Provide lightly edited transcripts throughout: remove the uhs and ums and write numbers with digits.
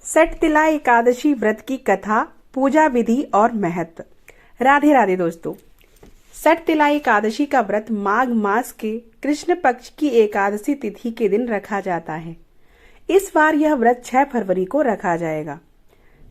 सटतिला एकादशी व्रत की कथा, पूजा विधि और महत्व। राधे राधे दोस्तों। सटतिला एकादशी का व्रत माघ मास के कृष्ण पक्ष की एकादशी तिथि के दिन रखा जाता है। इस बार यह व्रत 6 फरवरी को रखा जाएगा।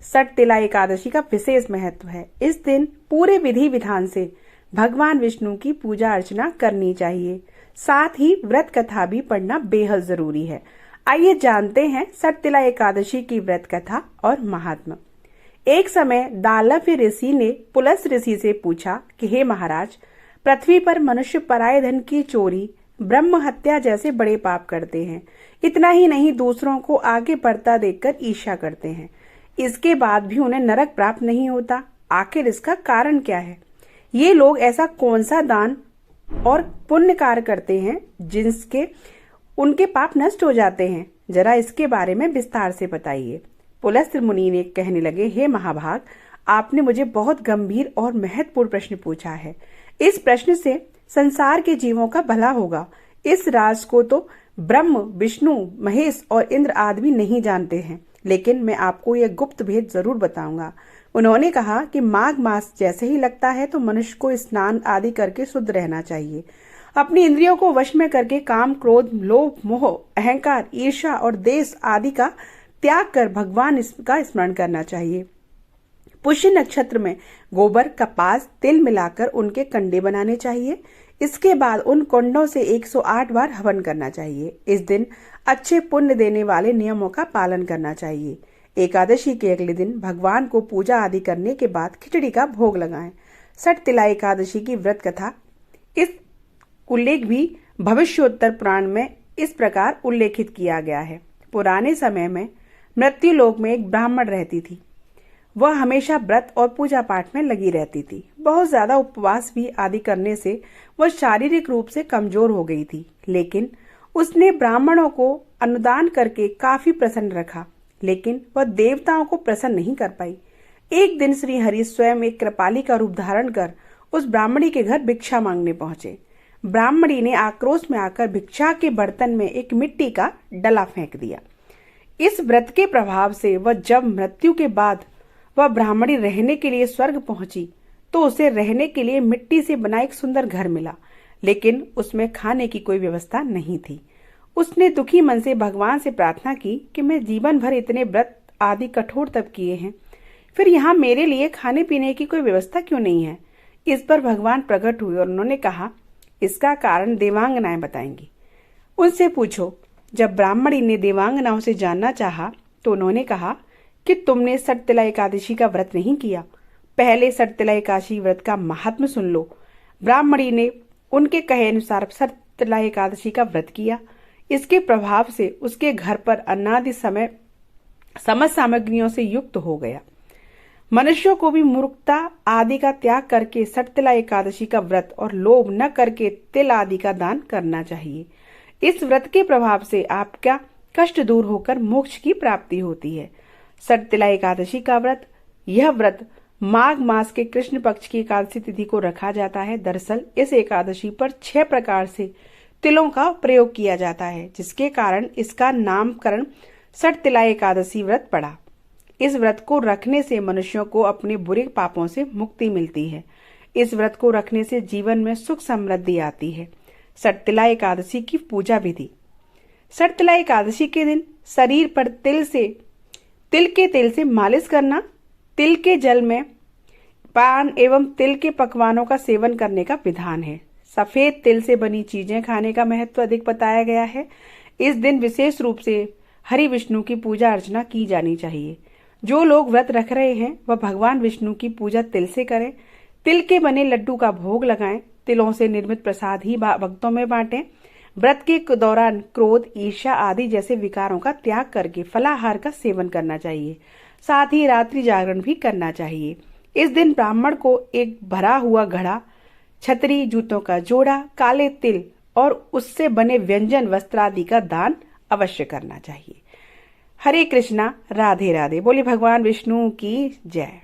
सटतिला एकादशी का विशेष महत्व है। इस दिन पूरे विधि विधान से भगवान विष्णु की पूजा अर्चना करनी चाहिए। साथ ही व्रत कथा भी पढ़ना बेहद जरूरी है। आइए जानते हैं सटतिला एकादशी की व्रत कथा और महात्मा। एक समय दालव्य ऋषि ने पुलस ऋषि से पूछा कि हे महाराज, पृथ्वी पर मनुष्य पराये धन की चोरी, ब्रह्म हत्या जैसे बड़े पाप करते हैं। इतना ही नहीं, दूसरों को आगे बढ़ता देखकर ईर्ष्या करते हैं। इसके बाद भी उन्हें नरक प्राप्त नहीं होता। आखिर इसका कारण क्या है? ये लोग ऐसा कौन सा दान और पुण्य कार्य करते हैं जिनके उनके पाप नष्ट हो जाते हैं? जरा इसके बारे में विस्तार से बताइए। पुलस्त्य मुनि ने कहने लगे, हे महाभाग, आपने मुझे बहुत गंभीर और महत्वपूर्ण प्रश्न पूछा है। इस प्रश्न से संसार के जीवों का भला होगा। इस राज को तो ब्रह्म, विष्णु, महेश और इंद्र आदि भी नहीं जानते हैं, लेकिन मैं आपको यह गुप्त भेद जरूर बताऊंगा। उन्होंने कहा कि माघ मास जैसे ही लगता है तो मनुष्य को स्नान आदि करके शुद्ध रहना चाहिए। अपनी इंद्रियों को वश में करके काम, क्रोध, लोभ, मोह, अहंकार, ईर्ष्या और देश आदि का त्याग कर भगवान का स्मरण करना चाहिए। पुष्य नक्षत्र में गोबर, कपास, तिल मिलाकर उनके कंडे बनाने चाहिए। इसके बाद उन कुंडों से 108 बार हवन करना चाहिए। इस दिन अच्छे पुण्य देने वाले नियमों का पालन करना चाहिए। एकादशी के अगले दिन भगवान को पूजा आदि करने के बाद खिचड़ी का भोग लगाएं। सटतिला एकादशी की व्रत कथा इस उल्लेख भी भविष्योत्तर पुराण में इस प्रकार उल्लेखित किया गया है। पुराने समय में मृत्यु लोक में एक ब्राह्मण रहती थी। वह हमेशा व्रत और पूजा पाठ में लगी रहती थी। बहुत ज्यादा उपवास भी आदि करने से वह शारीरिक रूप से कमजोर हो गई थी, लेकिन उसने ब्राह्मणों को अनुदान करके काफी प्रसन्न रखा, लेकिन वह देवताओं को प्रसन्न नहीं कर पाई। एक दिन श्री हरि स्वयं एक कृपाली का रूप धारण कर उस ब्राह्मणी के घर भिक्षा मांगने पहुंचे। ब्राह्मणी ने आक्रोश में आकर भिक्षा के बर्तन में एक मिट्टी का डला फेंक दिया। इस व्रत के प्रभाव से वह जब मृत्यु के बाद वह ब्राह्मणी रहने के लिए स्वर्ग पहुंची तो उसे रहने के लिए मिट्टी से बना एक सुंदर घर मिला, लेकिन उसमें खाने की कोई व्यवस्था नहीं थी। उसने दुखी मन से भगवान से प्रार्थना की कि मैं जीवन भर इतने व्रत आदि कठोर तप किए हैं, फिर यहाँ मेरे लिए खाने पीने की कोई व्यवस्था क्यों नहीं है? इस पर भगवान प्रकट हुए और उन्होंने कहा, इसका कारण देवांगनाएं बताएंगी, उनसे पूछो। जब ब्राह्मणी ने देवांगनाओं से जानना चाहा तो उन्होंने कहा कि तुमने सटतिला एकादशी का व्रत नहीं किया। पहले सटतिला एकादशी व्रत का महात्म्य सुन लो। ब्राह्मणी ने उनके कहे अनुसार सटतिला एकादशी का व्रत किया। इसके प्रभाव से उसके घर पर अन्नादि समस्त सामग्रियों से युक्त हो गया। मनुष्यों को भी मूर्खता आदि का त्याग करके सटतिला एकादशी का व्रत और लोभ न करके तिल आदि का दान करना चाहिए। इस व्रत के प्रभाव से आपका कष्ट दूर होकर मोक्ष की प्राप्ति होती है। सटतिला एकादशी का व्रत, यह व्रत माघ मास के कृष्ण पक्ष की एकादशी तिथि को रखा जाता है। दरअसल इस एकादशी पर 6 प्रकार से तिलों का प्रयोग किया जाता है, जिसके कारण इसका नामकरण सटतिला एकादशी व्रत पड़ा। इस व्रत को रखने से मनुष्यों को अपने बुरे पापों से मुक्ति मिलती है। इस व्रत को रखने से जीवन में सुख समृद्धि आती है। सटतिला एकादशी की पूजा विधि। सटतिला एकादशी के दिन शरीर पर तिल के तेल से मालिश करना, तिल के जल में पान एवं तिल के पकवानों का सेवन करने का विधान है। सफेद तिल से बनी चीजें खाने का महत्व अधिक बताया गया है। इस दिन विशेष रूप से हरि विष्णु की पूजा अर्चना की जानी चाहिए। जो लोग व्रत रख रहे हैं वह भगवान विष्णु की पूजा तिल से करें। तिल के बने लड्डू का भोग लगाएं। तिलों से निर्मित प्रसाद ही भक्तों में बांटें। व्रत के दौरान क्रोध, ईर्ष्या आदि जैसे विकारों का त्याग करके फलाहार का सेवन करना चाहिए। साथ ही रात्रि जागरण भी करना चाहिए। इस दिन ब्राह्मण को एक भरा हुआ घड़ा, छतरी, जूतों का जोड़ा, काले तिल और उससे बने व्यंजन वस्त्र आदि का दान अवश्य करना चाहिए। हरे कृष्णा, राधे राधे। बोले भगवान विष्णु की जय।